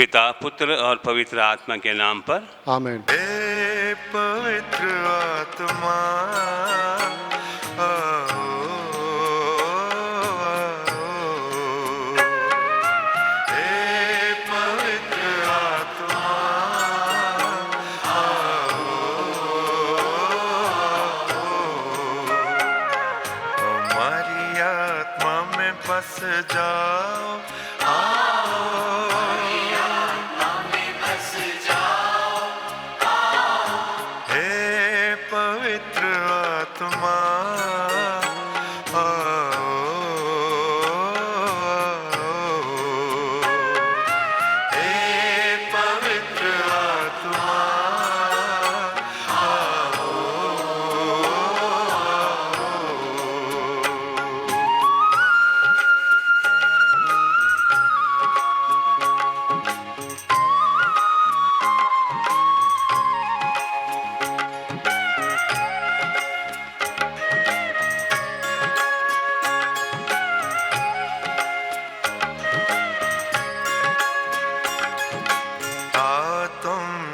पिता, पुत्र और पवित्र आत्मा के नाम पर आमीन। हे पवित्र आत्मा आओ, हे पवित्र आत्मा आओ, हमारी आत्मा में बस जाओ।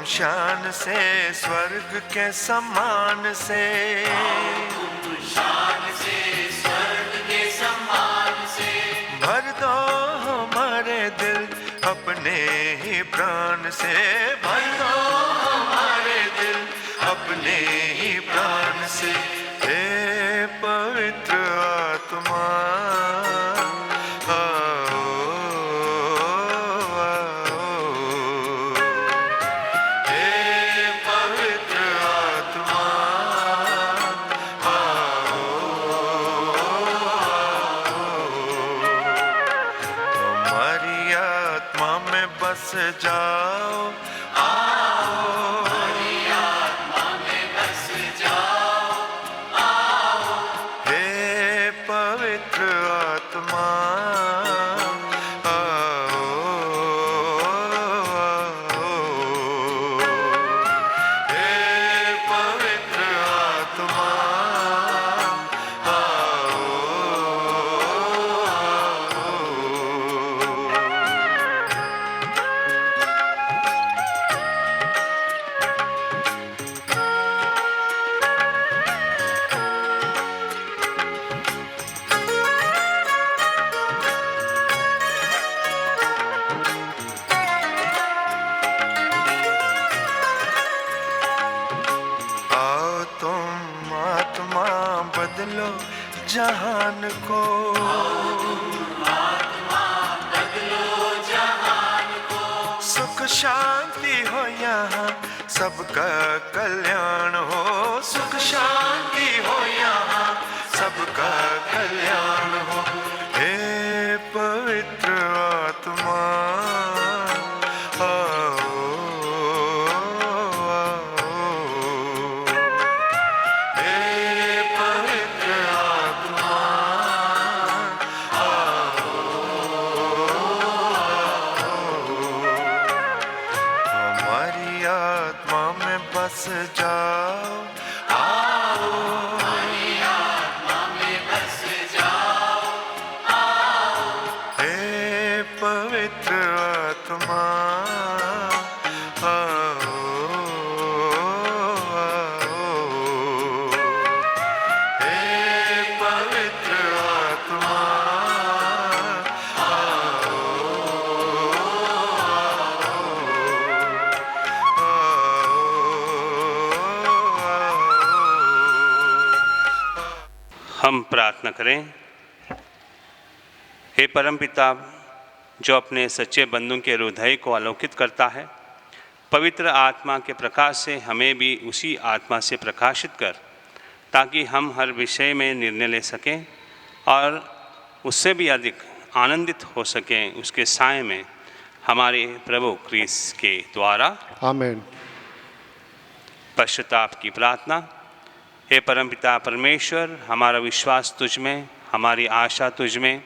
शान से स्वर्ग के समान से, शान से स्वर्ग के समान से भर दो हमारे दिल अपने ही प्राण से, भर दो हमारे दिल अपने ही प्राण से। हे पवित्र आत्मा बस जाओ। आओ हमारी आत्मा में बस जाओ। आओ हे पवित्र आत्मा आओ, हे पवित्र आत्मा बदलो जहान को, आत्मा बदलो जहान को। सुख शांति हो यहाँ सबका कल्याण हो, सुख शांति हो यहाँ सबका कल्याण हो। हे पवित्र आत्मा बस जाओ। आओ हमारी आत्मा में बस जाओ। आओ हे पवित्र आत्मा आओ, हे पवित्र आत्मा हम प्रार्थना करें। हे परमपिता, जो अपने सच्चे बंधुओं के हृदय को आलोकित करता है, पवित्र आत्मा के प्रकाश से हमें भी उसी आत्मा से प्रकाशित कर, ताकि हम हर विषय में निर्णय ले सकें और उससे भी अधिक आनंदित हो सकें उसके साय में, हमारे प्रभु क्रिस्त के द्वारा। आमीन। पश्चाताप की प्रार्थना। हे परमपिता परमेश्वर, हमारा विश्वास तुझ में, हमारी आशा तुझ में,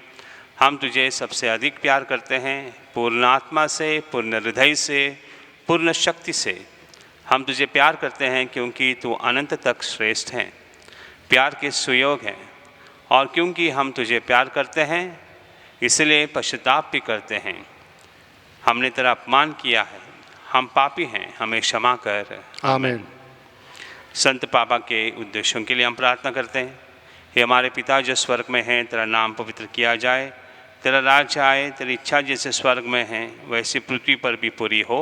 हम तुझे सबसे अधिक प्यार करते हैं। पूर्ण आत्मा से, पूर्ण हृदय से, पूर्ण शक्ति से हम तुझे प्यार करते हैं, क्योंकि तू अनंत तक श्रेष्ठ है, प्यार के सुयोग है। और क्योंकि हम तुझे प्यार करते हैं, इसलिए पश्चाताप भी करते हैं। हमने तेरा अपमान किया है, हम पापी हैं, हमें क्षमा कर। आमीन। संत पापा के उद्देश्यों के लिए हम प्रार्थना करते हैं। हे हमारे पिता जो स्वर्ग में हैं, तेरा नाम पवित्र किया जाए, तेरा राज्य आए, तेरी इच्छा जैसे स्वर्ग में है वैसे पृथ्वी पर भी पूरी हो।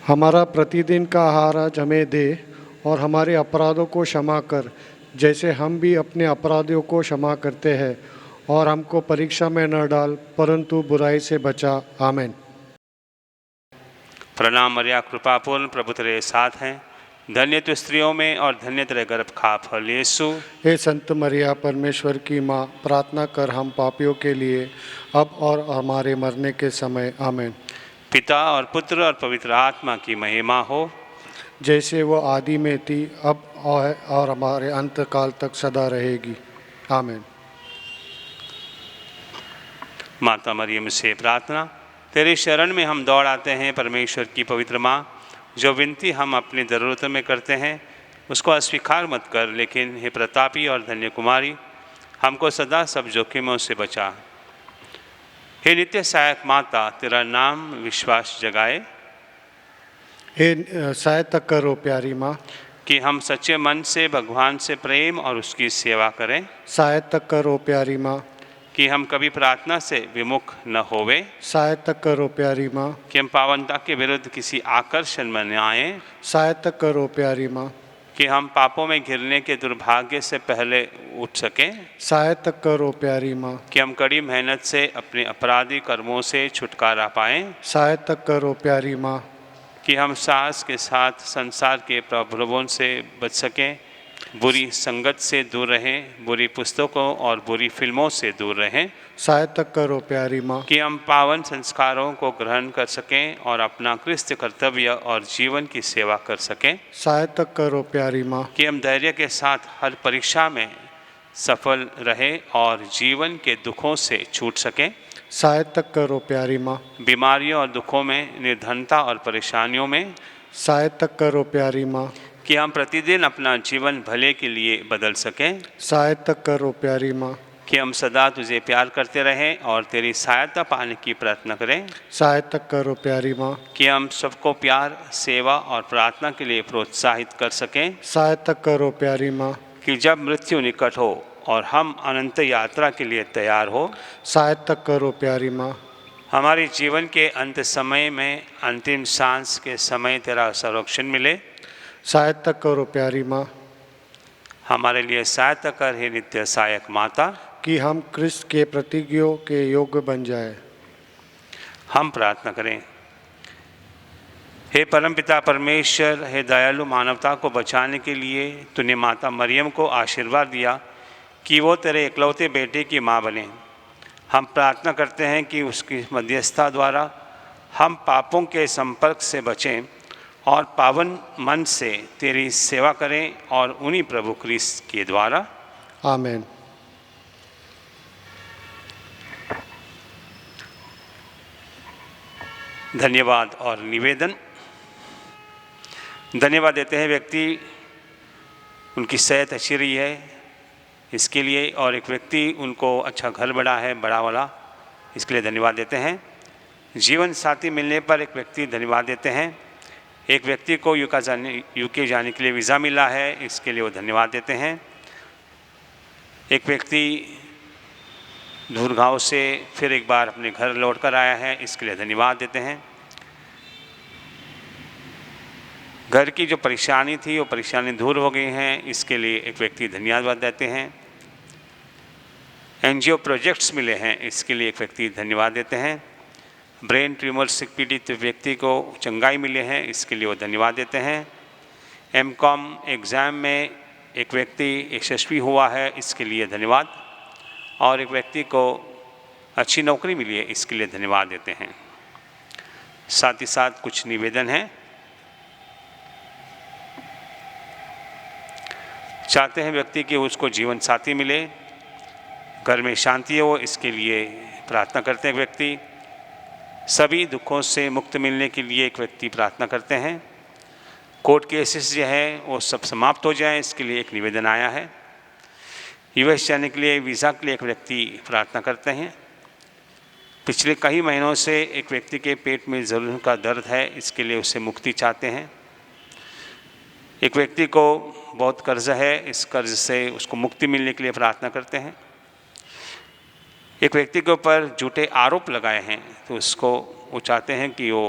हमारा प्रतिदिन का आहार आज हमें दे, और हमारे अपराधों को क्षमा कर जैसे हम भी अपने अपराधियों को क्षमा करते हैं, और हमको परीक्षा में न डाल परंतु बुराई से बचा। आमीन। प्रणाम मरिया, कृपापूर्ण, प्रभु तेरे साथ हैं, धन्य तू स्त्रियों में और धन्य तेरे गर्भ का फल यीशु। हे संत मरिया परमेश्वर की माँ, प्रार्थना कर हम पापियों के लिए अब और हमारे मरने के समय। आमीन। पिता और पुत्र और पवित्र आत्मा की महिमा हो, जैसे वो आदि में थी, अब और हमारे अंत काल तक सदा रहेगी। आमीन। माता मरियम से प्रार्थना। तेरी शरण में हम दौड़ आते हैं परमेश्वर की पवित्र माँ, जो विनती हम अपनी ज़रूरतों में करते हैं उसको अस्वीकार मत कर, लेकिन हे प्रतापी और धन्य कुमारी, हमको सदा सब जोखिमों से बचा। हे नित्य सहायक माता, तेरा नाम विश्वास जगाए हे सहायता करो प्यारी माँ, कि हम सच्चे मन से भगवान से प्रेम और उसकी सेवा करें, सहायता करो प्यारी माँ, कि हम कभी प्रार्थना से विमुख न होवे, सहायता करो प्यारी माँ, कि हम पावनता के विरुद्ध किसी आकर्षण में न आए, सहायता करो प्यारी माँ, कि हम पापों में गिरने के दुर्भाग्य से पहले उठ सकें, सहायता करो प्यारी माँ, कि हम कड़ी मेहनत से अपने अपराधी कर्मों से छुटकारा पाएं, सहायता करो प्यारी माँ, कि हम साहस के साथ संसार के प्रलोभन से बच सकें, बुरी संगत से दूर रहें, बुरी पुस्तकों और बुरी फिल्मों से दूर रहें, सहायता करो प्यारी माँ, कि हम पावन संस्कारों को ग्रहण कर सकें और अपना क्रिस्त कर्तव्य और जीवन की सेवा कर सकें, सहायता करो प्यारी माँ, कि हम धैर्य के साथ हर परीक्षा में सफल रहें और जीवन के दुखों से छूट सकें, सहायता करो प्यारी माँ, बीमारियों और दुखों में, निर्धनता और परेशानियों में, सहायता करो प्यारी माँ, कि हम प्रतिदिन अपना जीवन भले के लिए बदल सकें, सहायता करो प्यारी माँ, कि हम सदा तुझे प्यार करते रहें और तेरी सहायता पाने की प्रार्थना करें, सहायता करो प्यारी माँ, कि हम सबको प्यार, सेवा और प्रार्थना के लिए प्रोत्साहित कर सकें, सहायता करो प्यारी माँ, कि जब मृत्यु निकट हो और हम अनंत यात्रा के लिए तैयार हो, सहायता करो प्यारी माँ, हमारे जीवन के अंत समय में अंतिम सांस के समय तेरा संरक्षण मिले, सहायता करो प्यारी माँ, हमारे लिए सहायता कर हे नित्य सहायक माता। कि हम क्रिस्त के प्रतिज्ञों के योग्य बन जाए। हम प्रार्थना करें। हे परमपिता परमेश्वर, हे दयालु, मानवता को बचाने के लिए तूने माता मरियम को आशीर्वाद दिया कि वो तेरे इकलौते बेटे की माँ बने। हम प्रार्थना करते हैं कि उसकी मध्यस्थता द्वारा हम पापों के संपर्क से बचें और पावन मन से तेरी सेवा करें, और उन्हीं प्रभु क्रिस्त के द्वारा। आमीन। धन्यवाद और निवेदन। धन्यवाद देते हैं व्यक्ति, उनकी सेहत अच्छी रही है इसके लिए, और एक व्यक्ति उनको अच्छा घर बना है, बड़ा वाला, इसके लिए धन्यवाद देते हैं। जीवन साथी मिलने पर एक व्यक्ति धन्यवाद देते हैं। एक व्यक्ति को यूके जाने के लिए वीज़ा मिला है, इसके लिए वो धन्यवाद देते हैं। एक व्यक्ति दूर गाँव से फिर एक बार अपने घर लौट कर आया है, इसके लिए धन्यवाद देते हैं। घर की जो परेशानी थी वो परेशानी दूर हो गई हैं, इसके लिए एक व्यक्ति धन्यवाद देते हैं। एनजीओ प्रोजेक्ट्स मिले हैं, इसके लिए एक व्यक्ति धन्यवाद देते हैं। ब्रेन ट्यूमर से पीड़ित व्यक्ति को चंगाई मिले हैं, इसके लिए वो धन्यवाद देते हैं। एमकॉम एग्ज़ाम में एक व्यक्ति यशस्वी हुआ है, इसके लिए धन्यवाद। और एक व्यक्ति को अच्छी नौकरी मिली है, इसके लिए धन्यवाद देते हैं। साथ ही साथ कुछ निवेदन हैं। चाहते हैं व्यक्ति कि उसको जीवन साथी मिले, घर में शांति हो, इसके लिए प्रार्थना करते हैं व्यक्ति। सभी दुखों से मुक्त मिलने के लिए एक व्यक्ति प्रार्थना करते हैं। कोर्ट केसेस जो है वो सब समाप्त हो जाएं, इसके लिए एक निवेदन आया है। यूएस जाने के लिए वीज़ा के लिए एक व्यक्ति प्रार्थना करते हैं। पिछले कई महीनों से एक व्यक्ति के पेट में जलन का दर्द है, इसके लिए उससे मुक्ति चाहते हैं। एक व्यक्ति को बहुत कर्ज है, इस कर्ज से उसको मुक्ति मिलने के लिए प्रार्थना करते हैं। एक व्यक्ति के ऊपर झूठे आरोप लगाए हैं, तो उसको वो चाहते हैं कि वो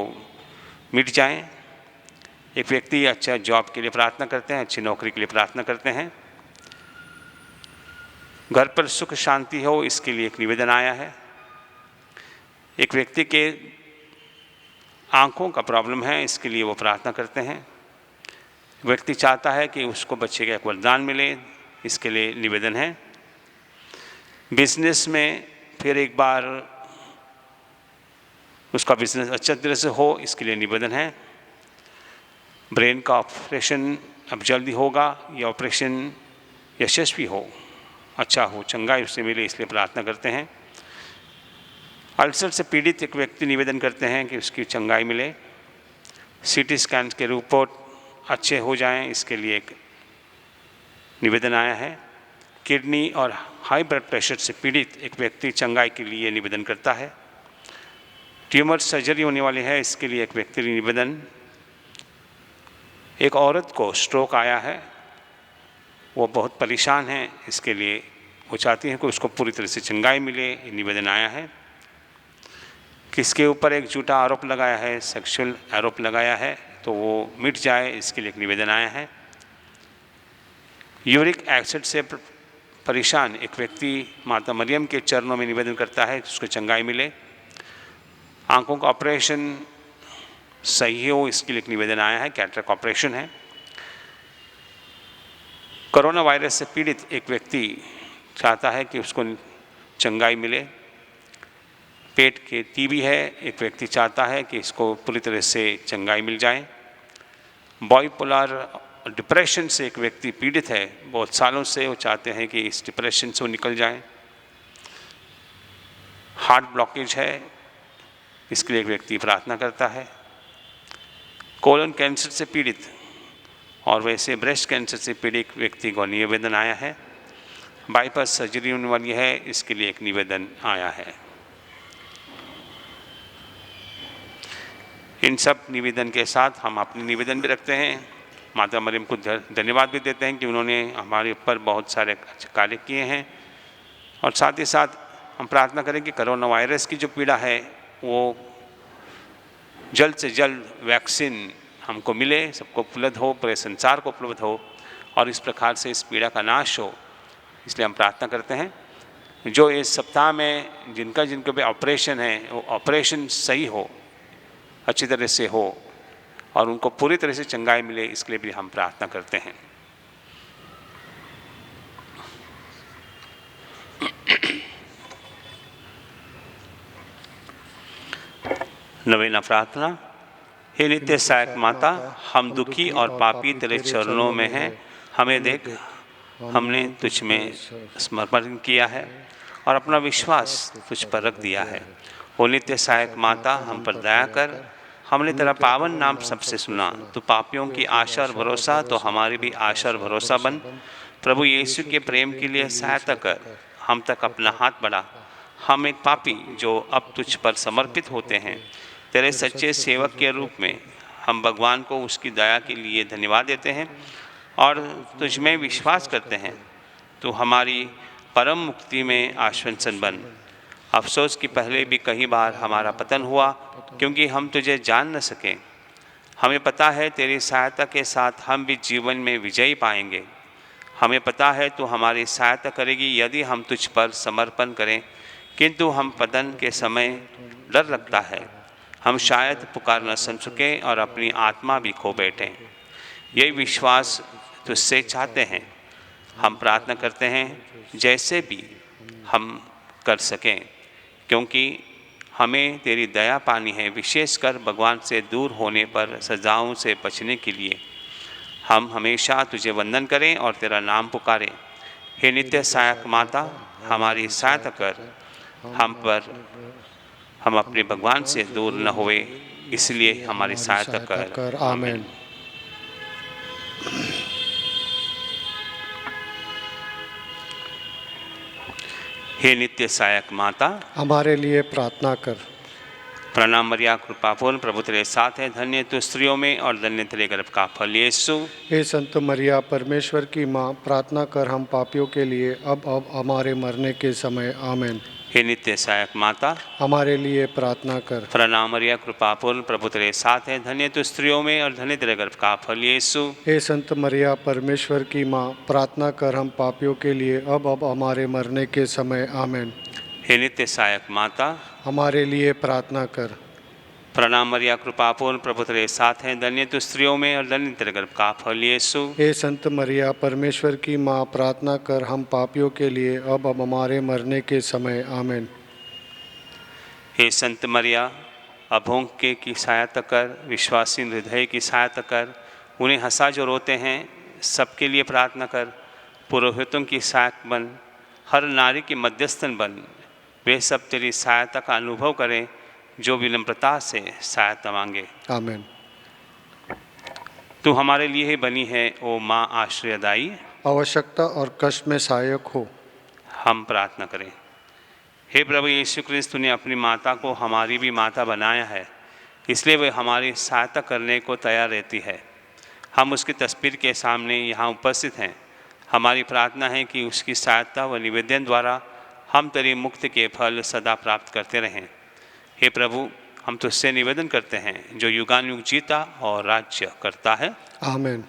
मिट जाएं। एक व्यक्ति अच्छा जॉब के लिए प्रार्थना करते हैं, अच्छी नौकरी के लिए प्रार्थना करते हैं। घर पर सुख शांति हो, इसके लिए एक निवेदन आया है। एक व्यक्ति के आँखों का प्रॉब्लम है, इसके लिए वो प्रार्थना करते हैं। व्यक्ति चाहता है कि उसको बच्चे का एक वरदान मिले, इसके लिए निवेदन है। बिजनेस में फिर एक बार उसका बिजनेस अच्छे तरह से हो, इसके लिए निवेदन है। ब्रेन का ऑपरेशन अब जल्दी होगा, यह ऑपरेशन यशस्वी हो, अच्छा हो, चंगाई उससे मिले, इसलिए प्रार्थना करते हैं। अल्सर से पीड़ित एक व्यक्ति निवेदन करते हैं कि उसकी चंगाई मिले। सीटी स्कैन के रिपोर्ट अच्छे हो जाएं, इसके लिए एक निवेदन आया है। किडनी और हाई ब्लड प्रेशर से पीड़ित एक व्यक्ति चंगाई के लिए निवेदन करता है। ट्यूमर सर्जरी होने वाली है, इसके लिए एक व्यक्ति निवेदन। एक औरत को स्ट्रोक आया है, वो बहुत परेशान है, इसके लिए वो चाहती हैं कि उसको पूरी तरह से चंगाई मिले, निवेदन आया है। किसके ऊपर एक झूठा आरोप लगाया है, सेक्सुअल आरोप लगाया है, तो वो मिट जाए, इसके लिए एक निवेदन आया है। यूरिक एसिड से परेशान एक व्यक्ति माता मरियम के चरणों में निवेदन करता है कि उसको चंगाई मिले। आंखों का ऑपरेशन सही हो, इसके लिए एक निवेदन आया है, कैटरेक्ट ऑपरेशन है। कोरोना वायरस से पीड़ित एक व्यक्ति चाहता है कि उसको चंगाई मिले। पेट के टीबी है, एक व्यक्ति चाहता है कि इसको पूरी तरह से चंगाई मिल जाए। बाइपोलर डिप्रेशन से एक व्यक्ति पीड़ित है, बहुत सालों से, वो चाहते हैं कि इस डिप्रेशन से वो निकल जाए। हार्ट ब्लॉकेज है, इसके लिए एक व्यक्ति प्रार्थना करता है। कोलन कैंसर से पीड़ित और वैसे ब्रेस्ट कैंसर से पीड़ित व्यक्ति को निवेदन आया है। बाईपास सर्जरी होने वाली है, इसके लिए एक निवेदन आया है। इन सब निवेदन के साथ हम अपने निवेदन भी रखते हैं। माता मरियम को धन्यवाद भी देते हैं कि उन्होंने हमारे ऊपर बहुत सारे अच्छे कार्य किए हैं। और साथ ही साथ हम प्रार्थना करें कि कोरोना वायरस की जो पीड़ा है वो जल्द से जल्द वैक्सीन हमको मिले, सबको उपलब्ध हो, पूरे संसार को उपलब्ध हो और इस प्रकार से इस पीड़ा का नाश हो, इसलिए हम प्रार्थना करते हैं। जो इस सप्ताह में जिनके भी ऑपरेशन है, वो ऑपरेशन सही हो, अच्छी तरह से हो और उनको पूरी तरह से चंगाई मिले, इसके लिए भी हम प्रार्थना करते हैं। नवीना प्रार्थना। हे नित्य सहायक माता, हम दुखी और पापी तेरे चरणों में हैं। हमें देख, हमने तुझ में समर्पण किया है और अपना विश्वास तुझ पर रख दिया है। ओ नित्य सहायक माता, हम पर दया कर। हमने तेरा पावन नाम सबसे सुना, तो पापियों की आशा और भरोसा, तो हमारी भी आशा और भरोसा बन। प्रभु यीशु के प्रेम के लिए सहायता कर, हम तक अपना हाथ बढ़ा। हम एक पापी जो अब तुझ पर समर्पित होते हैं, तेरे सच्चे सेवक के रूप में हम भगवान को उसकी दया के लिए धन्यवाद देते हैं और तुझ में विश्वास करते हैं। तो हमारी परम मुक्ति में आश्वासन बन। अफसोस कि पहले भी कई बार हमारा पतन हुआ क्योंकि हम तुझे जान न सके। हमें पता है तेरी सहायता के साथ हम भी जीवन में विजयी पाएंगे। हमें पता है तू हमारी सहायता करेगी यदि हम तुझ पर समर्पण करें, किंतु हम पतन के समय डर लगता है। हम शायद पुकार न सुन सकें और अपनी आत्मा भी खो बैठें। यही विश्वास तुझसे चाहते हैं। हम प्रार्थना करते हैं जैसे भी हम कर सकें, क्योंकि हमें तेरी दया पानी है, विशेषकर भगवान से दूर होने पर सजाओं से बचने के लिए। हम हमेशा तुझे वंदन करें और तेरा नाम पुकारें। हे नित्य सहायक माता, हमारी सहायता कर। हम अपने भगवान से दूर न होए, इसलिए हमारी सहायता कर। आमीन। हे नित्य सहायक माता, हमारे लिए प्रार्थना कर। प्रणाम मरिया, कृपापूर्ण, प्रभु तेरे साथ है, धन्य तू स्त्रियों में और धन्य तेरे गर्भ का फल यीशु। हे संत मरिया, परमेश्वर की माँ, प्रार्थना कर हम पापियों के लिए अब हमारे मरने के समय। आमीन। हे नित्य सहायक माता, हमारे लिए प्रार्थना कर। प्रणाम मरिया, कृपापूर्ण, प्रभु तेरे साथ है, धन्य तू स्त्रियों में और धन्य तेरे गर्भ का फल यीशु। हे संत मरिया, परमेश्वर की माँ, प्रार्थना कर हम पापियों के लिए अब हमारे मरने के समय। आमीन। हे नित्य सहायक माता, हमारे लिए प्रार्थना कर। प्रणाम मरिया, कृपापूर्ण, प्रभु तेरे साथ है, धन्य तू स्त्रियों में और धन्य तेरे गर्भ का फल यीशु। हे संत मरिया, परमेश्वर की माँ, प्रार्थना कर हम पापियों के लिए अब हमारे मरने के समय। आमीन। हे संत मरिया, अभोंके की सहायता कर, विश्वासी हृदय की सहायता कर, उन्हें हंसा जो रोते हैं सबके लिए प्रार्थना कर, पुरोहितों की सहायक बन, हर नारी की मध्यस्थन बन, वे सब तेरी सहायता का अनुभव करें जो विनम्रता से सहायता मांगे। आमीन। तू हमारे लिए ही बनी है ओ माँ आश्रयदायी, आवश्यकता और कष्ट में सहायक हो। हम प्रार्थना करें। हे प्रभु यीशु क्रिस्त, तूने अपनी माता को हमारी भी माता बनाया है, इसलिए वह हमारी सहायता करने को तैयार रहती है। हम उसकी तस्वीर के सामने यहाँ उपस्थित हैं। हमारी प्रार्थना है कि उसकी सहायता व निवेदन द्वारा हम तेरी मुक्ति के फल सदा प्राप्त करते रहें। हे प्रभु, हम तुझसे निवेदन करते हैं जो युगानुयुग जीता और राज्य करता है। आमीन।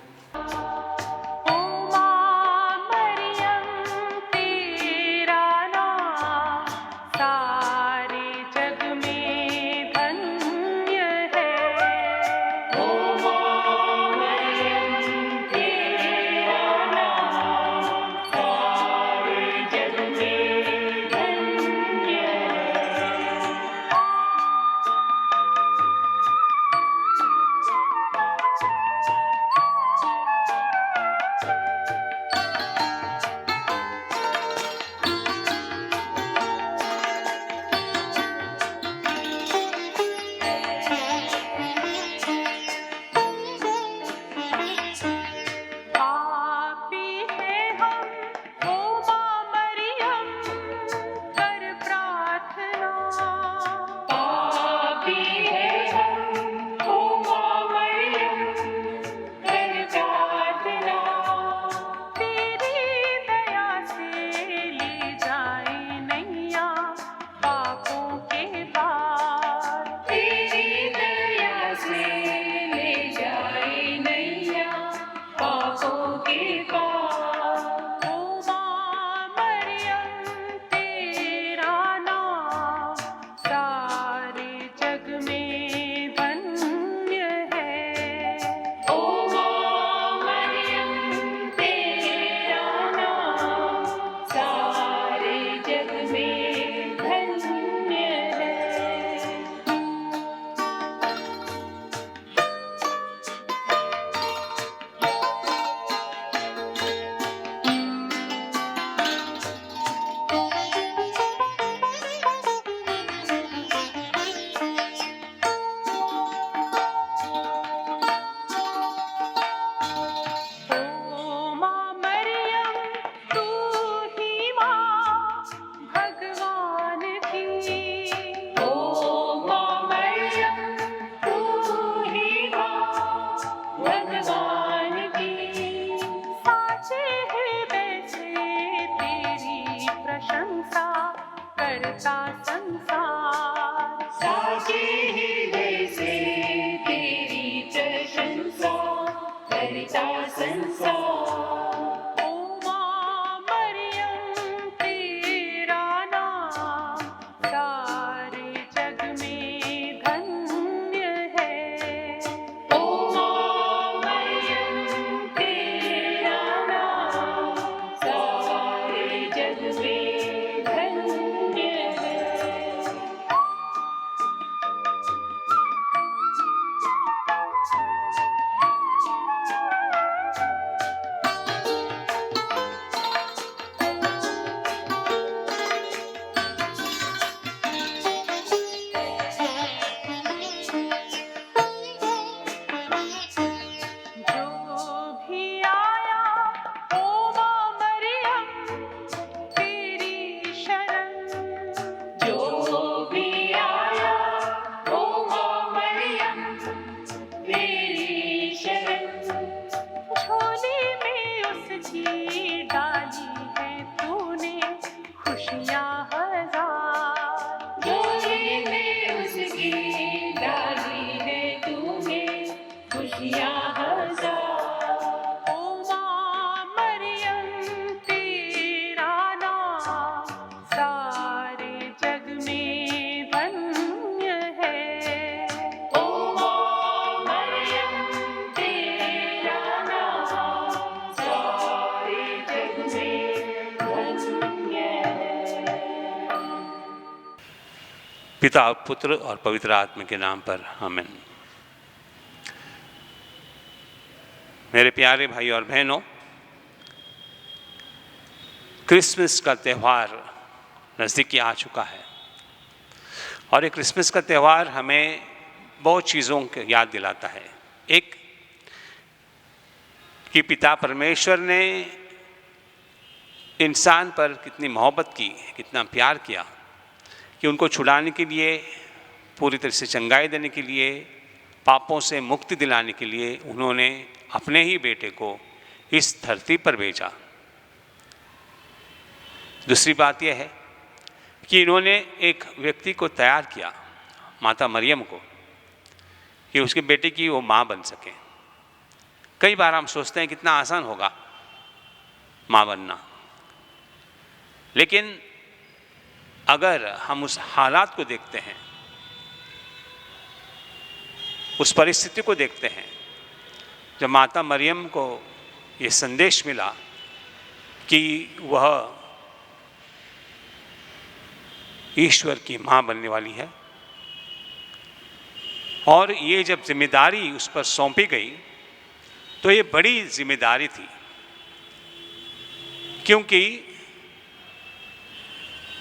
पिता, पुत्र और पवित्र आत्मा के नाम पर आमीन। मेरे प्यारे भाई और बहनों, क्रिसमस का त्यौहार नज़दीकी आ चुका है और ये क्रिसमस का त्यौहार हमें बहुत चीज़ों की याद दिलाता है। एक कि पिता परमेश्वर ने इंसान पर कितनी मोहब्बत की, कितना प्यार किया कि उनको छुड़ाने के लिए, पूरी तरह से चंगाई देने के लिए, पापों से मुक्ति दिलाने के लिए उन्होंने अपने ही बेटे को इस धरती पर भेजा। दूसरी बात यह है कि इन्होंने एक व्यक्ति को तैयार किया, माता मरियम को, कि उसके बेटे की वो माँ बन सके। कई बार हम सोचते हैं कितना आसान होगा माँ बनना, लेकिन अगर हम उस हालात को देखते हैं, उस परिस्थिति को देखते हैं, जब माता मरियम को ये संदेश मिला कि वह ईश्वर की माँ बनने वाली है और ये जब जिम्मेदारी उस पर सौंपी गई तो ये बड़ी जिम्मेदारी थी, क्योंकि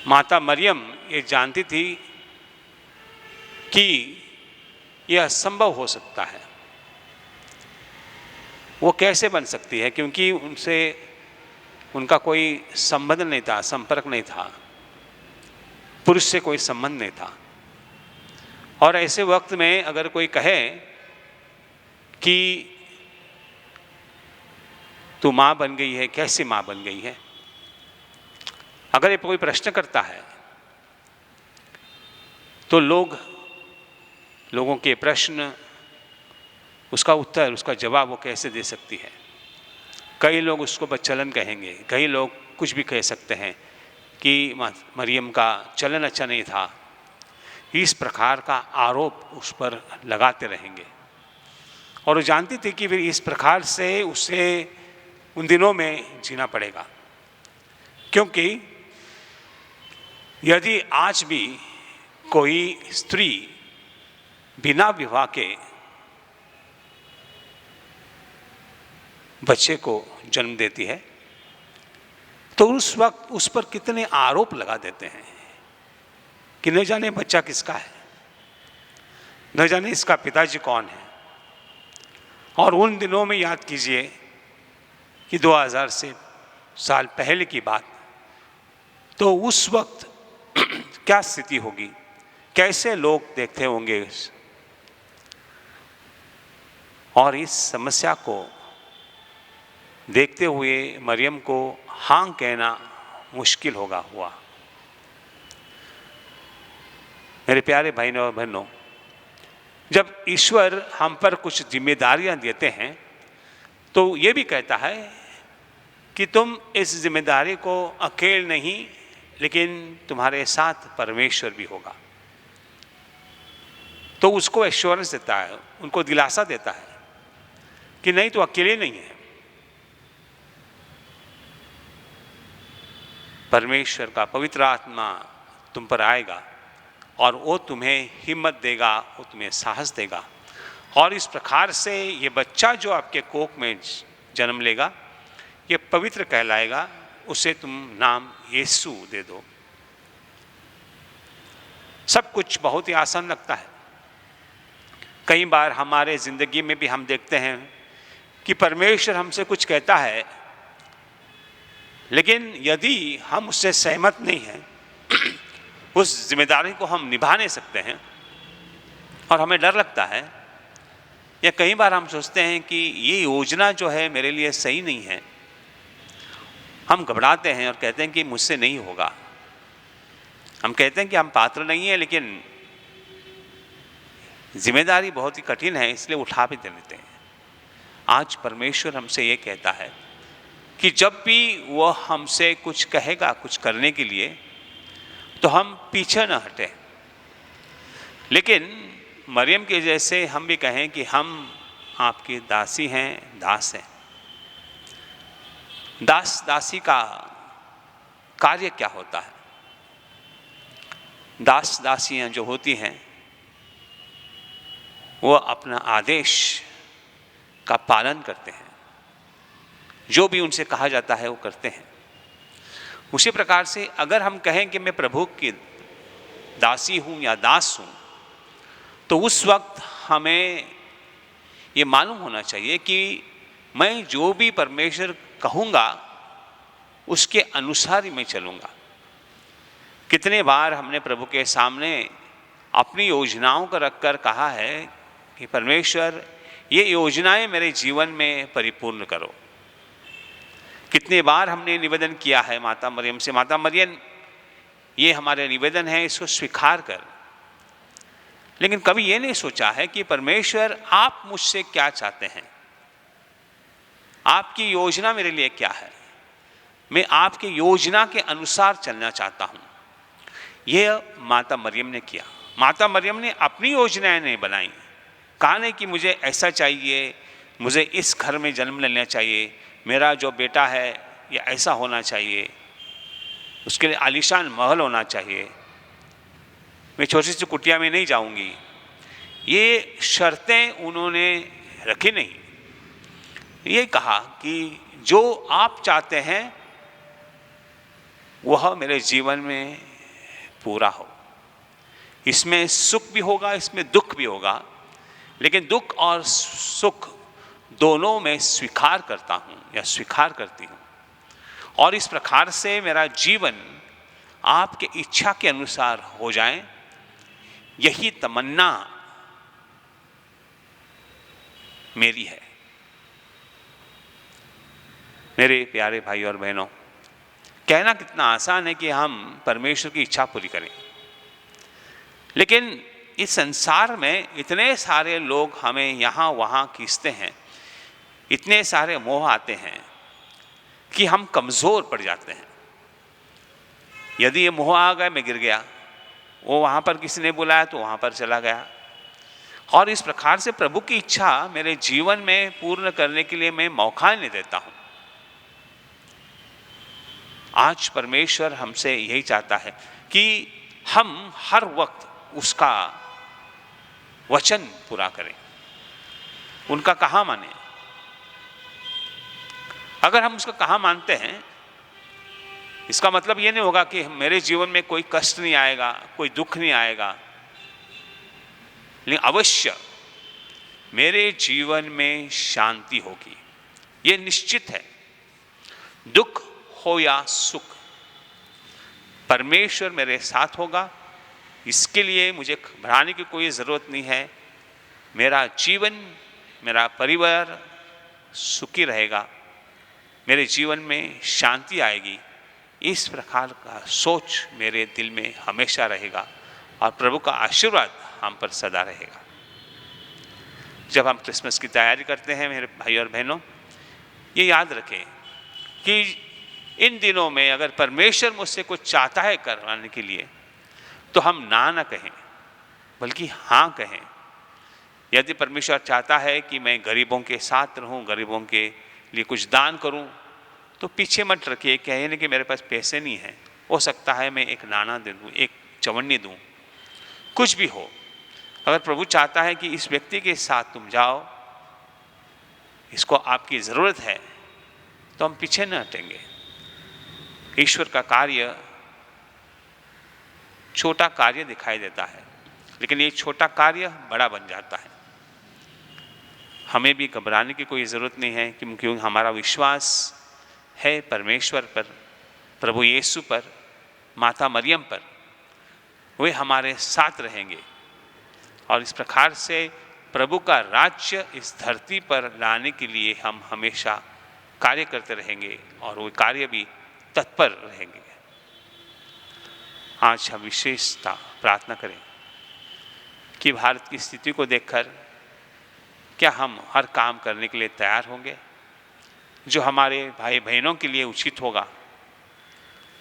माता मरियम ये जानती थी कि यह असंभव हो सकता है। वो कैसे बन सकती है, क्योंकि उनसे उनका कोई संबंध नहीं था, संपर्क नहीं था, पुरुष से कोई संबंध नहीं था। और ऐसे वक्त में अगर कोई कहे कि तू माँ बन गई है, कैसे माँ बन गई है, अगर ये कोई प्रश्न करता है तो लोगों के प्रश्न, उसका उत्तर, उसका जवाब वो कैसे दे सकती है। कई लोग उसको बदचलन कहेंगे, कई लोग कुछ भी कह सकते हैं कि मरियम का चलन अच्छा नहीं था। इस प्रकार का आरोप उस पर लगाते रहेंगे और वो जानती थी कि फिर इस प्रकार से उसे उन दिनों में जीना पड़ेगा, क्योंकि यदि आज भी कोई स्त्री बिना विवाह के बच्चे को जन्म देती है तो उस वक्त उस पर कितने आरोप लगा देते हैं कि न जाने बच्चा किसका है, न जाने इसका पिताजी कौन है। और उन दिनों में याद कीजिए कि 2000 से साल पहले की बात, तो उस वक्त क्या स्थिति होगी, कैसे लोग देखते होंगे। और इस समस्या को देखते हुए मरियम को हाँ कहना मुश्किल हुआ। मेरे प्यारे भाइयों और बहनों, जब ईश्वर हम पर कुछ जिम्मेदारियां देते हैं तो ये भी कहता है कि तुम इस जिम्मेदारी को अकेले नहीं, लेकिन तुम्हारे साथ परमेश्वर भी होगा। तो उसको एश्योरेंस देता है, उनको दिलासा देता है कि नहीं, तो अकेले नहीं है। परमेश्वर का पवित्र आत्मा तुम पर आएगा और वो तुम्हें हिम्मत देगा, वो तुम्हें साहस देगा। और इस प्रकार से ये बच्चा जो आपके कोख में जन्म लेगा, ये पवित्र कहलाएगा, उसे तुम नाम यीशु दे दो। सब कुछ बहुत ही आसान लगता है। कई बार हमारे ज़िंदगी में भी हम देखते हैं कि परमेश्वर हमसे कुछ कहता है, लेकिन यदि हम उससे सहमत नहीं हैं, उस जिम्मेदारी को हम निभा नहीं सकते हैं और हमें डर लगता है, या कई बार हम सोचते हैं कि ये योजना जो है मेरे लिए सही नहीं है, हम घबराते हैं और कहते हैं कि मुझसे नहीं होगा। हम कहते हैं कि हम पात्र नहीं हैं, लेकिन जिम्मेदारी बहुत ही कठिन है, इसलिए उठा भी दे लेते हैं। आज परमेश्वर हमसे ये कहता है कि जब भी वह हमसे कुछ कहेगा कुछ करने के लिए, तो हम पीछे न हटें। लेकिन मरियम के जैसे हम भी कहें कि हम आपकी दासी हैं, दास हैं। दास दासी का कार्य क्या होता है? दास दासियां जो होती हैं वो अपना आदेश का पालन करते हैं, जो भी उनसे कहा जाता है वो करते हैं। उसी प्रकार से अगर हम कहें कि मैं प्रभु की दासी हूँ या दास हूँ, तो उस वक्त हमें ये मालूम होना चाहिए कि मैं जो भी परमेश्वर कहूँगा उसके अनुसार ही मैं चलूँगा। कितने बार हमने प्रभु के सामने अपनी योजनाओं को रखकर कहा है कि परमेश्वर ये योजनाएं मेरे जीवन में परिपूर्ण करो। कितने बार हमने निवेदन किया है माता मरियम से, माता मरियम ये हमारे निवेदन है, इसको स्वीकार कर। लेकिन कभी ये नहीं सोचा है कि परमेश्वर आप मुझसे क्या चाहते हैं, आपकी योजना मेरे लिए क्या है, मैं आपकी योजना के अनुसार चलना चाहता हूँ। यह माता मरियम ने किया। माता मरियम ने अपनी योजनाएं नहीं बनाई, कहा नहीं कि मुझे ऐसा चाहिए, मुझे इस घर में जन्म लेना चाहिए, मेरा जो बेटा है ये ऐसा होना चाहिए, उसके लिए आलीशान महल होना चाहिए, मैं छोटी सी कुटिया में नहीं जाऊंगी। ये शर्तें उन्होंने रखी नहीं। ये कहा कि जो आप चाहते हैं वह मेरे जीवन में पूरा हो। इसमें सुख भी होगा, इसमें दुख भी होगा, लेकिन दुख और सुख दोनों में स्वीकार करता हूँ या स्वीकार करती हूँ। और इस प्रकार से मेरा जीवन आपके इच्छा के अनुसार हो जाए, यही तमन्ना मेरी है। मेरे प्यारे भाई और बहनों, कहना कितना आसान है कि हम परमेश्वर की इच्छा पूरी करें, लेकिन इस संसार में इतने सारे लोग हमें यहाँ वहाँ खींचते हैं, इतने सारे मोह आते हैं कि हम कमज़ोर पड़ जाते हैं। यदि ये मोह आ गया, मैं गिर गया, वो वहाँ पर किसी ने बुलाया तो वहाँ पर चला गया। और इस प्रकार से प्रभु की इच्छा मेरे जीवन में पूर्ण करने के लिए मैं मौका नहीं देता हूँ। आज परमेश्वर हमसे यही चाहता है कि हम हर वक्त उसका वचन पूरा करें, उनका कहा माने। अगर हम उसका कहा मानते हैं, इसका मतलब ये नहीं होगा कि मेरे जीवन में कोई कष्ट नहीं आएगा, कोई दुख नहीं आएगा, लेकिन अवश्य मेरे जीवन में शांति होगी, ये निश्चित है। दुख हो या सुख, परमेश्वर मेरे साथ होगा, इसके लिए मुझे घबराने की कोई ज़रूरत नहीं है। मेरा जीवन, मेरा परिवार सुखी रहेगा, मेरे जीवन में शांति आएगी। इस प्रकार का सोच मेरे दिल में हमेशा रहेगा और प्रभु का आशीर्वाद हम पर सदा रहेगा। जब हम क्रिसमस की तैयारी करते हैं मेरे भाई और बहनों, ये याद रखें कि इन दिनों में अगर परमेश्वर मुझसे कुछ चाहता है करवाने के लिए, तो हम ना कहें बल्कि हाँ कहें। यदि परमेश्वर चाहता है कि मैं गरीबों के साथ रहूं, गरीबों के लिए कुछ दान करूं, तो पीछे मत रखिए, कहे नहीं कि मेरे पास पैसे नहीं हैं, हो सकता है मैं एक नाना दे दूं, एक चवन्नी दूं, कुछ भी हो। अगर प्रभु चाहता है कि इस व्यक्ति के साथ तुम जाओ, इसको आपकी ज़रूरत है, तो हम पीछे न हटेंगे। ईश्वर का कार्य छोटा कार्य दिखाई देता है, लेकिन ये छोटा कार्य बड़ा बन जाता है। हमें भी घबराने की कोई ज़रूरत नहीं है, क्योंकि हमारा विश्वास है परमेश्वर पर, प्रभु यीशु पर, माता मरियम पर। वे हमारे साथ रहेंगे और इस प्रकार से प्रभु का राज्य इस धरती पर लाने के लिए हम हमेशा कार्य करते रहेंगे और वो कार्य भी तत्पर रहेंगे। आज हम विशेषता प्रार्थना करें कि भारत की स्थिति को देखकर क्या हम हर काम करने के लिए तैयार होंगे जो हमारे भाई बहनों के लिए उचित होगा,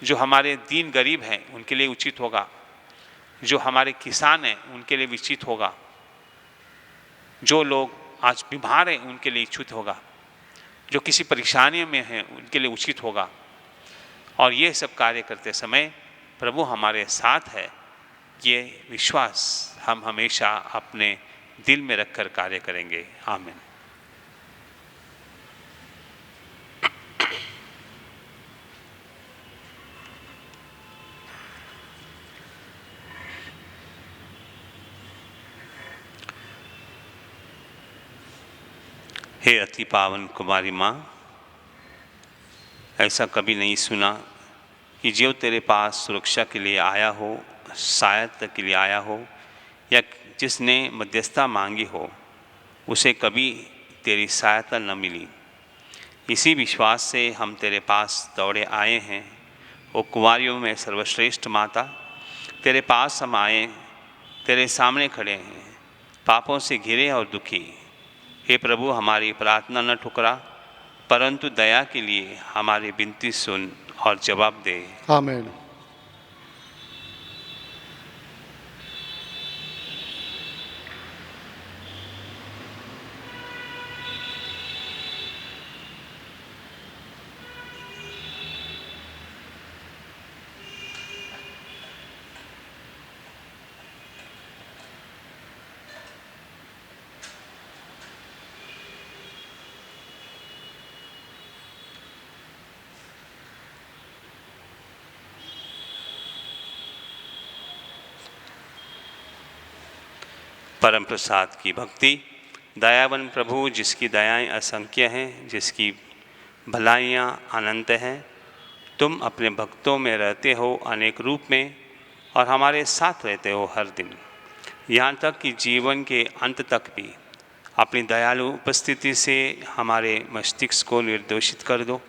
जो हमारे दीन गरीब हैं उनके लिए उचित होगा, जो हमारे किसान हैं उनके लिए उचित होगा, जो लोग आज बीमार हैं उनके लिए उचित होगा, जो किसी परेशानी में हैं उनके लिए उचित होगा। और ये सब कार्य करते समय प्रभु हमारे साथ है ये विश्वास हम हमेशा अपने दिल में रखकर कार्य करेंगे। आमीन। हे अति पावन कुमारी माँ, ऐसा कभी नहीं सुना कि जो तेरे पास सुरक्षा के लिए आया हो, सहायता के लिए आया हो, या जिसने मध्यस्थता मांगी हो, उसे कभी तेरी सहायता न मिली। इसी विश्वास से हम तेरे पास दौड़े आए हैं। ओ कुंवारियों में सर्वश्रेष्ठ माता, तेरे पास हम आए, तेरे सामने खड़े हैं, पापों से घिरे और दुखी। हे प्रभु, हमारी प्रार्थना न ठुकरा, परंतु दया के लिए हमारी विनती सुन और जवाब दे। आमीन। परम प्रसाद की भक्ति। दयावन प्रभु, जिसकी दयाएं असंख्य हैं, जिसकी भलाइयाँ अनंत हैं, तुम अपने भक्तों में रहते हो अनेक रूप में और हमारे साथ रहते हो हर दिन, यहाँ तक कि जीवन के अंत तक भी। अपनी दयालु उपस्थिति से हमारे मस्तिष्क को निर्दोषित कर दो।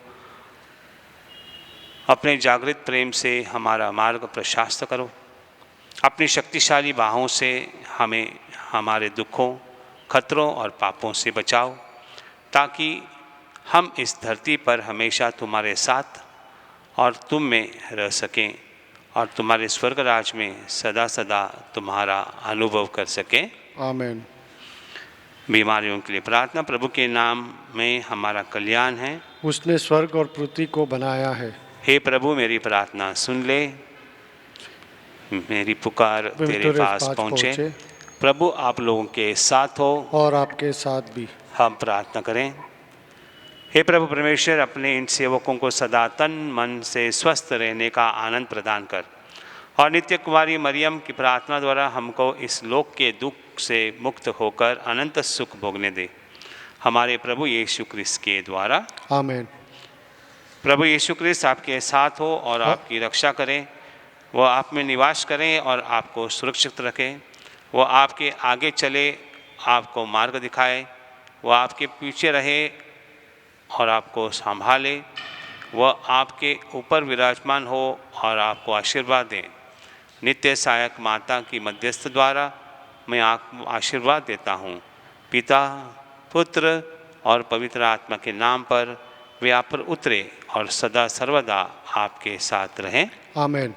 अपने जागृत प्रेम से हमारा मार्ग प्रशस्त करो। अपनी शक्तिशाली बाहों से हमें हमारे दुखों, खतरों और पापों से बचाओ, ताकि हम इस धरती पर हमेशा तुम्हारे साथ और तुम में रह सकें और तुम्हारे स्वर्ग राज में सदा सदा तुम्हारा अनुभव कर सकें। आमीन। बीमारियों के लिए प्रार्थना। प्रभु के नाम में हमारा कल्याण है। उसने स्वर्ग और पृथ्वी को बनाया है। हे प्रभु, मेरी प्रार्थना सुन ले, मेरी पुकार तेरे पास पहुँचे। प्रभु, आप लोगों के साथ हो और आपके साथ भी। हम प्रार्थना करें। हे प्रभु परमेश्वर, अपने इन सेवकों को सदा तन मन से स्वस्थ रहने का आनंद प्रदान कर और नित्य कुमारी मरियम की प्रार्थना द्वारा हमको इस लोक के दुख से मुक्त होकर अनंत सुख भोगने दे। हमारे प्रभु यीशु क्रिस्त के द्वारा। आमीन। प्रभु यीशु क्रिस्त आपके साथ हो और आपकी रक्षा करें। वो आप में निवास करें और आपको सुरक्षित रखें। वो आपके आगे चले, आपको मार्ग दिखाए। वो आपके पीछे रहे और आपको संभाले। वह आपके ऊपर विराजमान हो और आपको आशीर्वाद दें। नित्य सहायक माता की मध्यस्थ द्वारा मैं आपको आशीर्वाद देता हूँ। पिता, पुत्र और पवित्र आत्मा के नाम पर वे आप पर उतरे और सदा सर्वदा आपके साथ रहें। आमीन।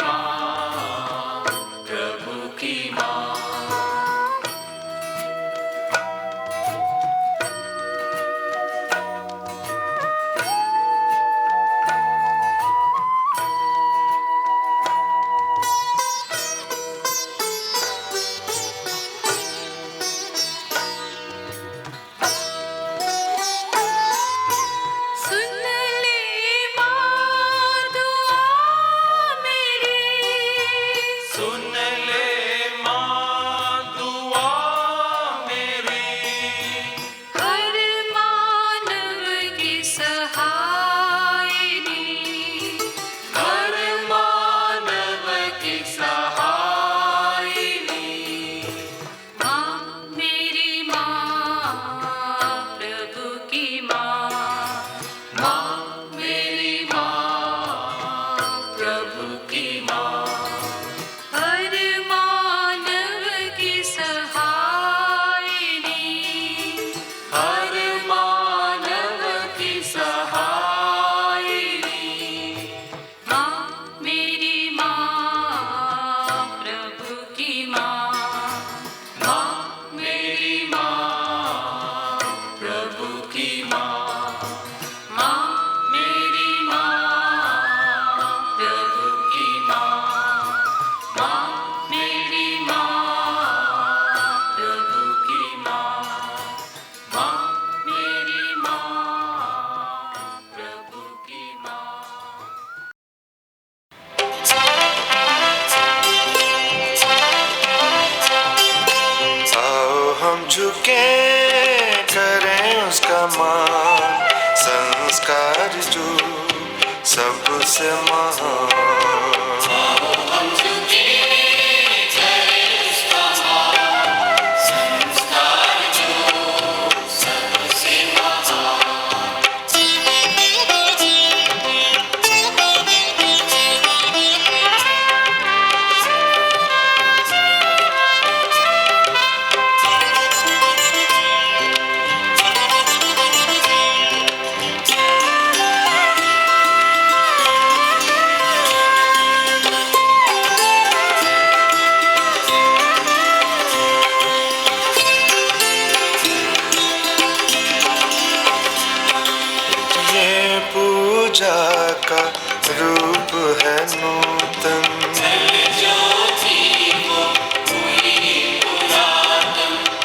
माँ, प्रभु की माँ। सुन ले माँ दुआ मेरी, सुन ले माँ दुआ मेरी, हर मानव की सहायनी, हर मानव की सहायनी। माँ मेरी माँ, प्रभु की माँ, माँ मेरी माँ, प्रभु की माँ। हर मानव की सहायनी, हर मानव की सहायनी। माँ मेरी माँ, प्रभु की माँ, माँ मेरी माँ, प्रभु की माँ। माँ मेरी माँ, प्रभु की माँ। माँ मेरी माँ, प्रभु की माँ। माँ मेरी माँ, प्रभु की माँ। आओ हम झुके करें उसका मान, संस्कार जो सबसे महान। हम झुके करें उसका मान, संस्कार जो सबसे महान। ये पूजा का रूप है नूतन,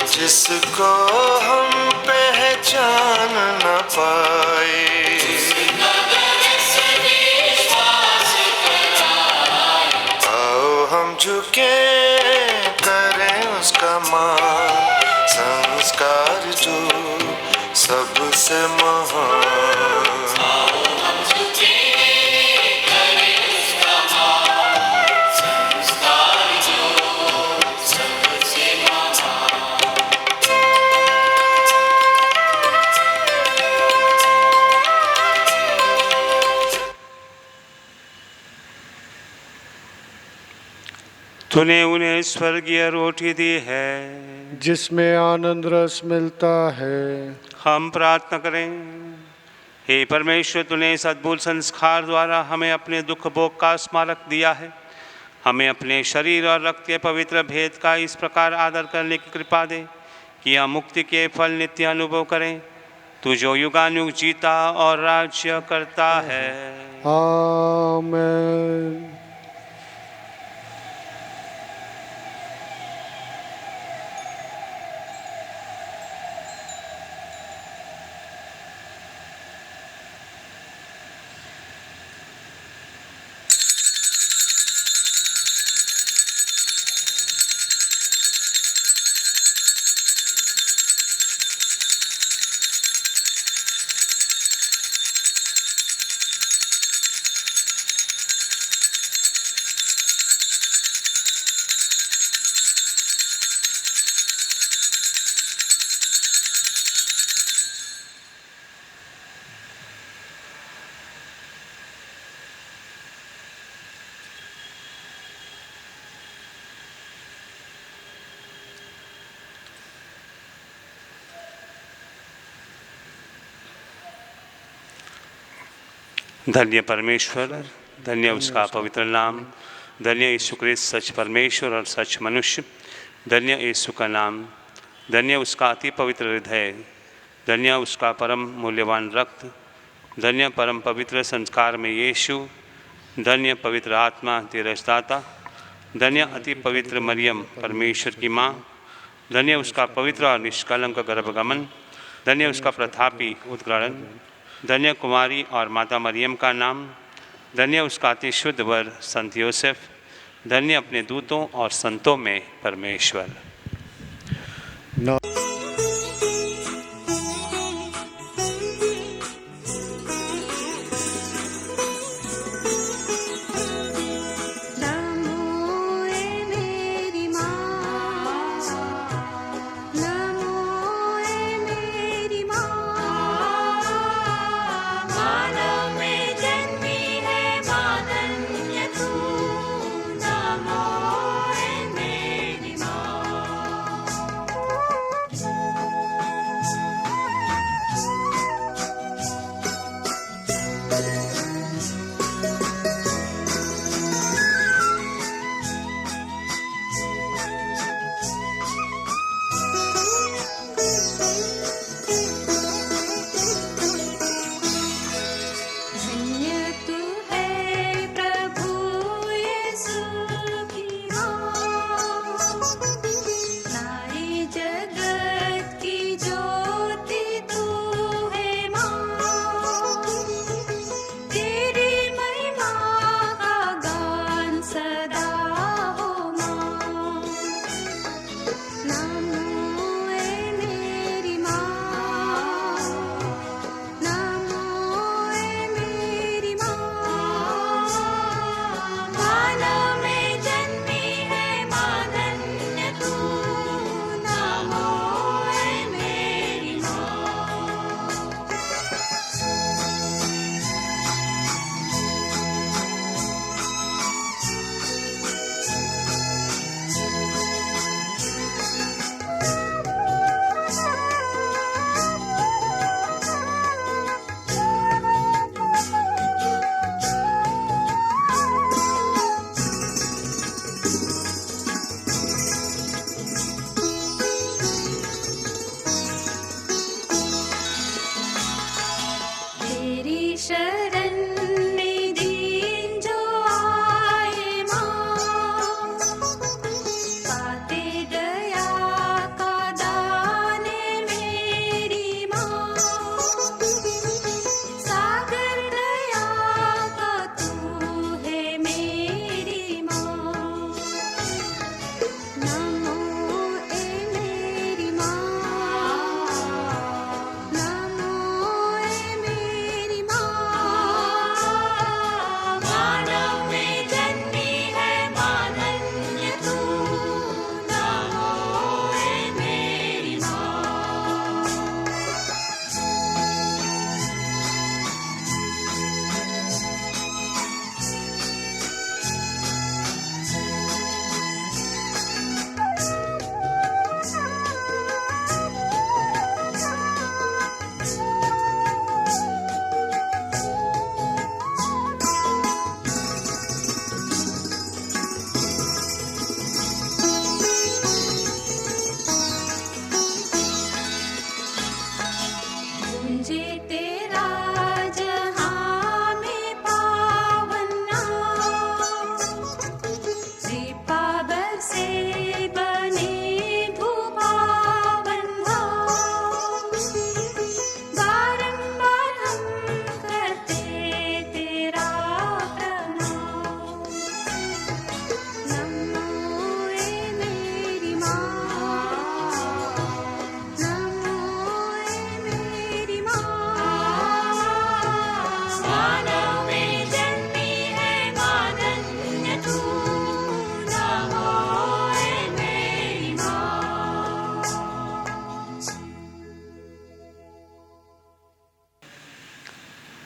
जिसको हम पहचान न पाए। आओ हम झुके करें उसका मान, संस्कार जो सबसे महान। तूने उन्हें स्वर्गीय रोटी दी है। जिसमें आनंद रस मिलता है। हम प्रार्थना करें। हे परमेश्वर, तूने इस अद्भुत संस्कार द्वारा हमें अपने दुख भोग का स्मारक दिया है। हमें अपने शरीर और रक्त के पवित्र भेद का इस प्रकार आदर करने की कृपा दे कि हम मुक्ति के फल नित्य अनुभव करें। तू जो युगानुयुग जीता और राज्य करता है। आमेन। धन्य परमेश्वर, धन्य उसका पवित्र नाम। धन्य यीशु क्रिस्त सच परमेश्वर और सच मनुष्य, धन्य यीशु का नाम, धन्य उसका अति पवित्र हृदय, धन्य उसका परम मूल्यवान रक्त, धन्य परम पवित्र संस्कार में यीशु, धन्य पवित्र आत्मा तेरसदाता, धन्य अति पवित्र मरियम परमेश्वर की माँ, धन्य उसका पवित्र और निष्कलंक गर्भगमन, धन्य उसका प्रतापी उद्ग्रहण, धन्य कुमारी और माता मरियम का नाम, धन्य उसका अति शुद्ध वर संत योसेफ, धन्य अपने दूतों और संतों में परमेश्वर। न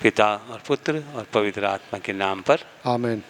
पिता और पुत्र और पवित्र आत्मा के नाम पर आमीन।